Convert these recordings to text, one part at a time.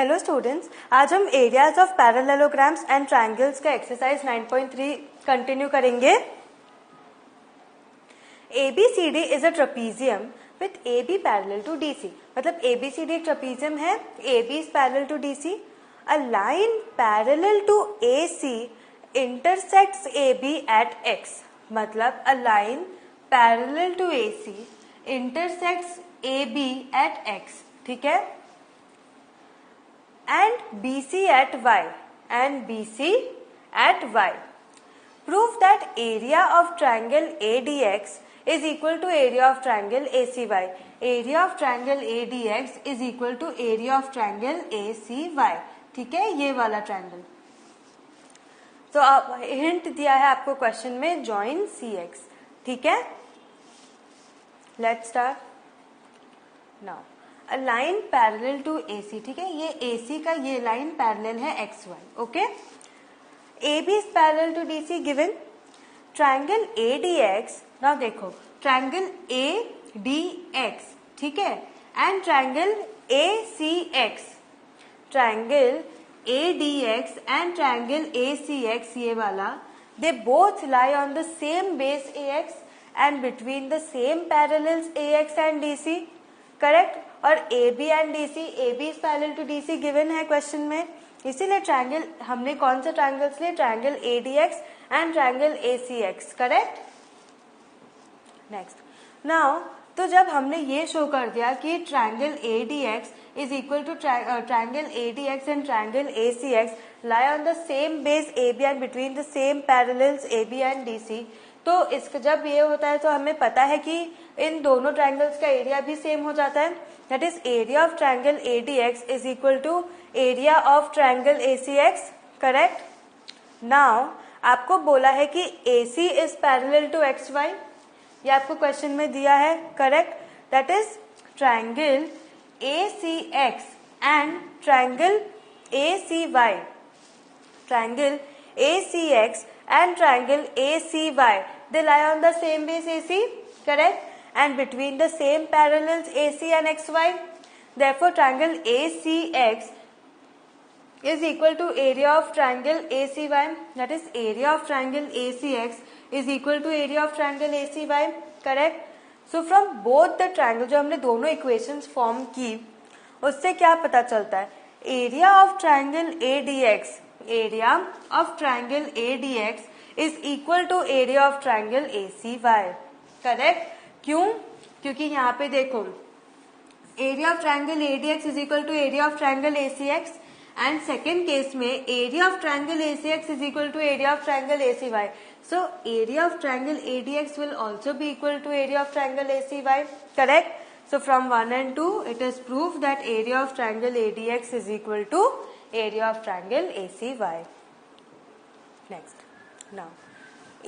Hello students, आज हम areas of parallelograms and triangles का एक्सरसाइज 9.3 कंटिन्यू करेंगे। ABCD is a trapezium with AB parallel to DC। मतलब ABCD एक ट्रेपीजियम है, AB is parallel to DC। A line parallel to AC intersects AB at X। मतलब a line parallel to AC intersects AB at X, ठीक है, and BC at Y and BC at Y. Prove that area of triangle ADX is equal to area of triangle ACY. Area of triangle ADX is equal to area of triangle ACY. ठीक है, ये वाला triangle. तो hint दिया है आपको question में, join CX। ठीक है, let's start now. A line parallel to AC, ठीक है, ये AC का ये लाइन पैरेलल है XY, okay. AB is parallel to DC given. Triangle ADX, now देखो, ट्रायंगल ADX, ठीक है, and triangle ACX। Triangle ADX and triangle ACX, ये वाला, they both lie on the same base AX and between the same parallels AX and DC, correct. और AB and DC, AB is parallel to DC given है question में, इसीलिए triangle हमने कौन सा triangles लिए, triangle ADX and triangle ACX, correct. Next now, तो जब हमने ये शो कर दिया कि triangle ADX is equal to triangle ADX and triangle ACX lie on the same base AB and between the same parallels AB and DC, तो इसका जब ये होता है तो हमें पता है कि इन दोनों ट्रायंगल्स का एरिया भी सेम हो जाता है। That is area of triangle ADX is equal to area of triangle ACX, correct. Now आपको बोला है कि AC is parallel to XY, ये आपको क्वेश्चन में दिया है, correct. That is triangle ACX and triangle ACY। Triangle ACX and triangle ACY, they lie on the same base AC, correct, and between the same parallels AC and XY. Therefore triangle ACX is equal to area of triangle ACY, that is area of triangle ACX is equal to area of triangle ACY, correct. So from both the triangle, जो हमने दोनों equations form की, उससे क्या पता चलता है, area of triangle ADX, area of triangle ADX is equal to area of triangle ACY, correct। क्यों? क्योंकि यहाँ पे देखो, area of triangle ADX is equal to area of triangle ACX and second case में area of triangle ACX is equal to area of triangle ACY. So area of triangle ADX will also be equal to area of triangle ACY, correct। So from 1 and 2 it is proved that area of triangle ADX is equal to area of triangle ACY. Next, now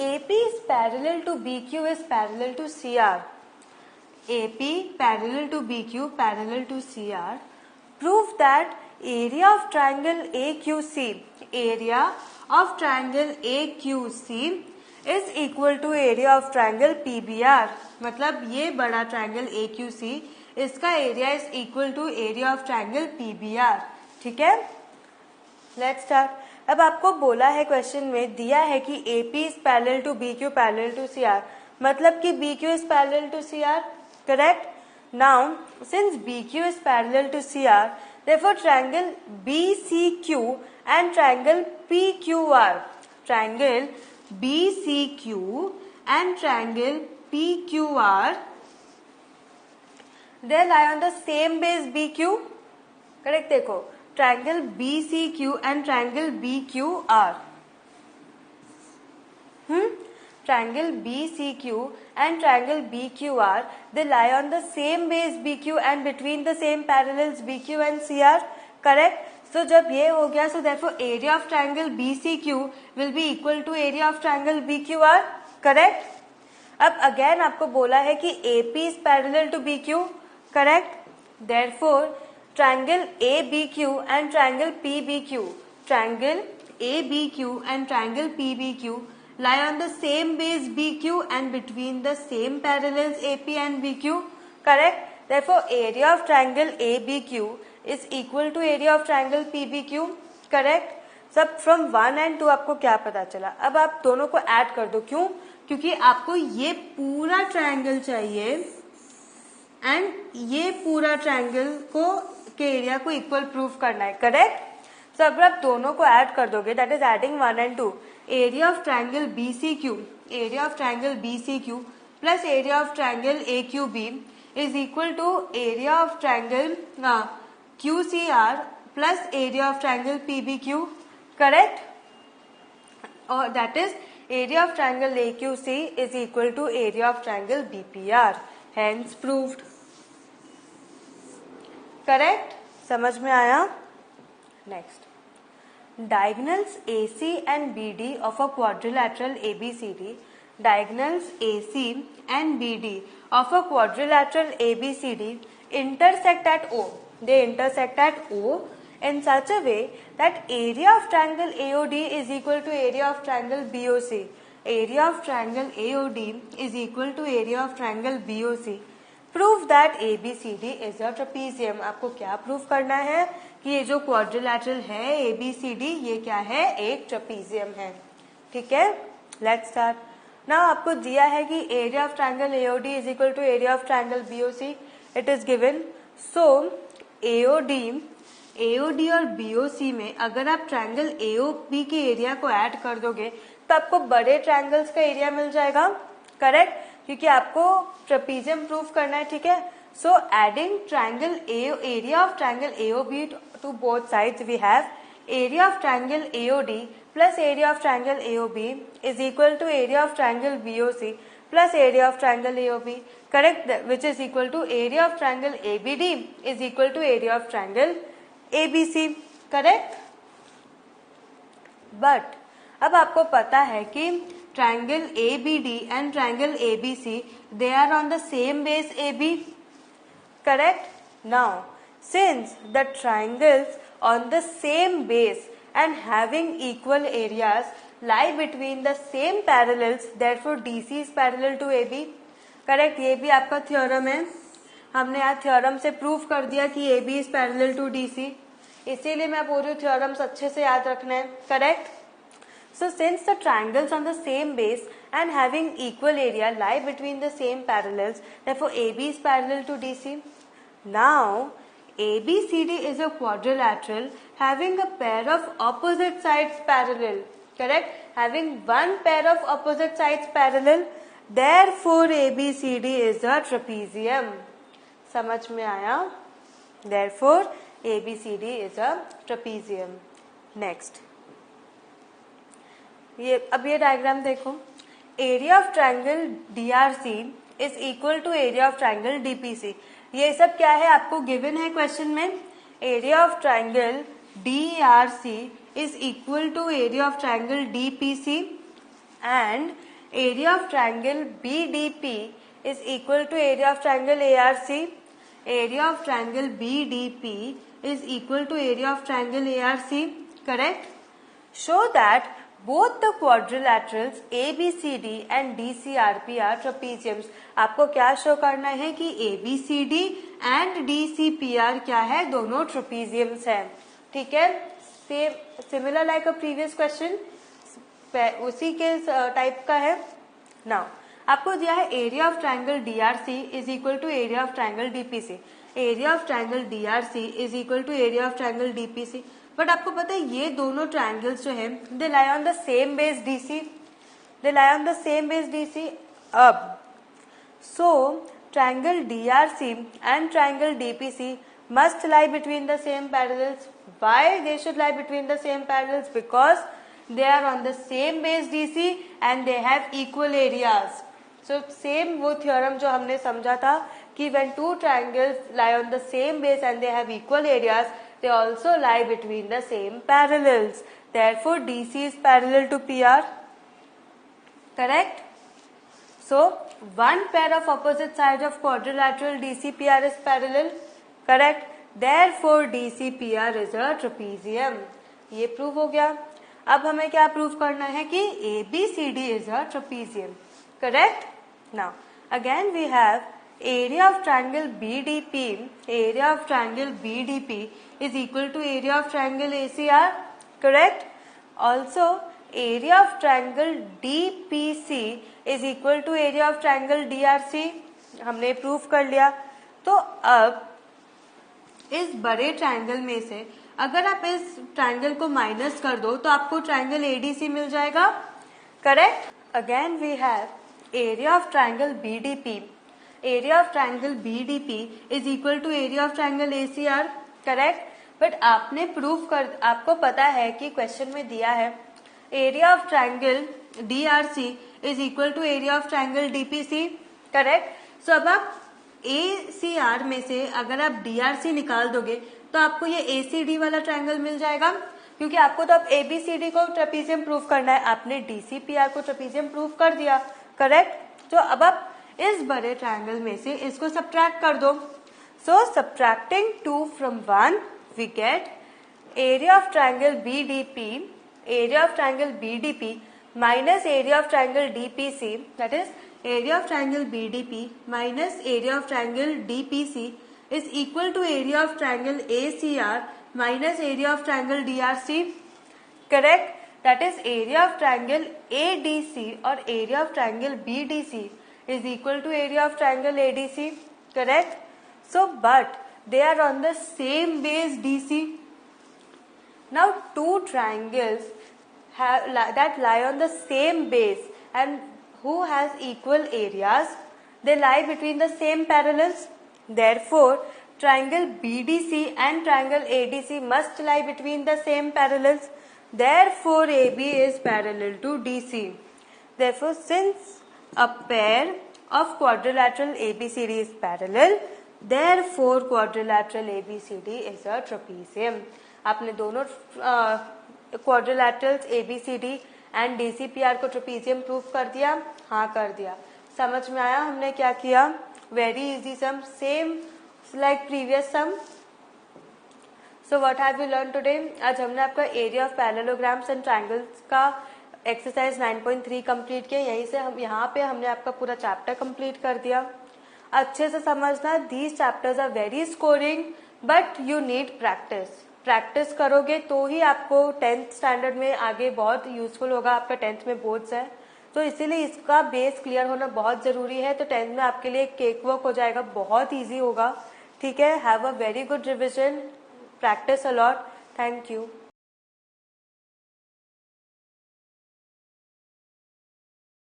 AP is parallel to BQ is parallel to CR. AP parallel to BQ parallel to CR. Prove that area of triangle AQC, area of triangle AQC is equal to area of triangle PBR. मतलब ये बड़ा triangle AQC, इसका area is equal to area of triangle PBR, ठीक है। Let's start. अब आपको बोला है क्वेश्चन में, दिया है कि AP is parallel to BQ parallel to CR, मतलब कि BQ is parallel to CR, correct. Now since BQ is parallel to CR, therefore triangle BCQ and triangle PQR, triangle BCQ and triangle PQR, they lie on the same base BQ, correct. देखो, triangle BCQ and triangle BQR, triangle BCQ and triangle BQR, they lie on the same base BQ and between the same parallels BQ and CR, correct। So जब ये हो गया, so therefore area of triangle BCQ will be equal to area of triangle BQR, correct। अब again आपको बोला है कि AP is parallel to BQ, correct। Therefore triangle ABQ and triangle PBQ, triangle ABQ and triangle PBQ lie on the same base BQ and between the same parallels AP and BQ, correct। Therefore area of triangle ABQ is equal to area of triangle PBQ, correct. सब from 1 and 2 आपको क्या पता चला। अब आप दोनों को add कर दो, क्यों? क्योंकि आपको ये पूरा ट्राइंगल चाहिए एंड ये पूरा ट्राइंगल को के एरिया को इक्वल प्रूव करना है, करेक्ट। तो अगर आप दोनों को ऐड कर दोगे, that is adding 1 and 2, area of triangle BCQ, area of triangle BCQ plus area of triangle AQB is equal to area of triangle QCR plus area of triangle PBQ, correct. और that is area of triangle AQC is equal to area of triangle BPR, hence proved, correct. समझ में आया? Next, diagonals AC and BD of a quadrilateral ABCD, diagonals AC and BD of a quadrilateral ABCD intersect at O. They intersect at O in such a way that area of triangle AOD is equal to area of triangle BOC. Area of triangle AOD is equal to area of triangle BOC. Prove that ABCD is a trapezium. आपको क्या prove करना है कि ये जो quadrilateral है ABCD, ये क्या है? एक ट्रेपीजियम है, ठीक है। Let's start now. आपको दिया है कि area of triangle AOD is equal to area of triangle BOC, it is given. So AOD और BOC में अगर आप ट्राइंगल AOB के एरिया को ऐड कर दोगे तो आपको बड़े ट्राइंगल्स का एरिया मिल जाएगा, करेक्ट, क्योंकि आपको ट्रेपीजियम प्रूव करना है, ठीक है। So adding triangle area of triangle AOB to both sides, we have area of triangle AOD plus area of triangle AOB is equal to area of triangle BOC plus area of triangle AOB, correct, which is equal to area of triangle ABD is equal to area of triangle ABC, correct। But अब आपको पता है कि triangle ABD and triangle ABC, they are on the same base AB, correct। Now since the triangles on the same base and having equal areas lie between the same parallels, therefore DC is parallel to AB, correct। ये भी आपका theorem है, हमने आज theorem से prove कर दिया कि AB is parallel to DC, इसीलिए मैं बोल रही हूँ थ्योरम्स अच्छे से याद रखना है, correct. So since the triangles on the same base and having equal area lie between the same parallels, therefore AB is parallel to DC. Now ABCD is a quadrilateral having a pair of opposite sides parallel, correct, having one pair of opposite sides parallel, therefore ABCD is a trapezium। समझ में आया? Therefore ABCD is a trapezium। Next, अब ये diagram देखो। Area of triangle DRC is equal to area of triangle DPC। ये सब क्या है आपको गिवन है क्वेश्चन में। Area of triangle DRC is equal to area of triangle DPC and area of triangle BDP is equal to area of triangle ARC। Area of triangle BDP is equal to area of triangle ARC, correct. Show that both the quadrilaterals ABCD and DCRP are trapeziums। आपको क्या show करना है कि ABCD and DCPR क्या है? दोनों trapeziums हैं, ठीक है। Similar like a previous question, उसी के टाइप का है। नाउ आपको दिया है area of triangle DRC is equal to area of triangle DPC। Area of triangle DRC is equal to area of triangle DPC। But आपको पता है ये दोनों ट्राइंगल्स जो है they lie on the same base DC, they lie on the same base DC। अब so triangle DRC and triangle DPC must lie between the same parallels। Why they should lie between the same parallels? Because they are on the same base DC and they have equal areas। So same वो theorem जो हमने समझा था कि when two triangles lie on the same base and they have equal areas, they also lie between the same parallels, therefore DC is parallel to PR, correct। So one pair of opposite sides of quadrilateral DCPR is parallel, correct, therefore DCPR is a trapezium। ये prove हो गया। अब हमें क्या prove करना है कि ABCD is a trapezium, correct। Now again we have area of triangle BDP is equal to area of triangle ACR, correct? Also, area of triangle DPC is equal to area of triangle DRC, हमने proof कर लिया। तो अब इस बड़े triangle में से अगर आप इस ट्रायंगल को माइनस कर दो तो आपको ट्रायंगल ADC मिल जाएगा, correct? Again we have area of triangle BDP, area of triangle BDP is equal to area of triangle ACR, correct? But आपको पता है कि क्वेश्चन में दिया है area of triangle DRC is equal to area of triangle DPC, correct? So अब आप ACR में से अगर आप DRC निकाल दोगे तो आपको ये ACD वाला ट्रायंगल मिल जाएगा, क्योंकि आपको तो अब ABCD को ट्रेपीजियम प्रूव करना है, आपने DCPR को ट्रेपीजियम प्रूव कर दिया, करेक्ट? तो अब आप इस बड़े ट्रायंगल में से इसको सब्ट्रैक्ट कर दो। सो subtracting 2 from 1 we get area of triangle BDP minus area of triangle DPC, that is area of triangle BDP minus area of triangle DPC is equal to area of triangle ACR minus area of triangle DRC, correct? That is area of triangle ADC or area of triangle BDC is equal to area of triangle ADC, correct? So but they are on the same base DC. Now two triangles that lie on the same base and who has equal areas, they lie between the same parallels. Therefore, triangle BDC and triangle ADC must lie between the same parallels. Therefore, AB is parallel to DC. Therefore, since a pair of quadrilateral ABCD is parallel, therefore quadrilateral ABCD is a trapezium. आपने दोनों क्वाड्रिलैटरल्स ABCD and DCPR को trapezium prove कर दिया, हाँ कर दिया। समझ में आया हमने क्या किया? Very easy sum, same like previous sum. So what have we learn today? आज हमने आपका area of parallelograms and triangles का एक्सरसाइज 9.3 कंप्लीट किया। यहीं से हम यहाँ पे हमने आपका पूरा चैप्टर कंप्लीट कर दिया। अच्छे से समझना, these chapters are very scoring but you need practice. Practice करोगे तो ही आपको 10th स्टैंडर्ड में आगे बहुत यूजफुल होगा। आपका 10th में बोर्ड्स है, तो इसीलिए इसका बेस क्लियर होना बहुत जरूरी है। तो 10th में आपके लिए केक वर्क हो जाएगा, बहुत इजी होगा, ठीक है? Have a very good revision, practice a lot. Thank you.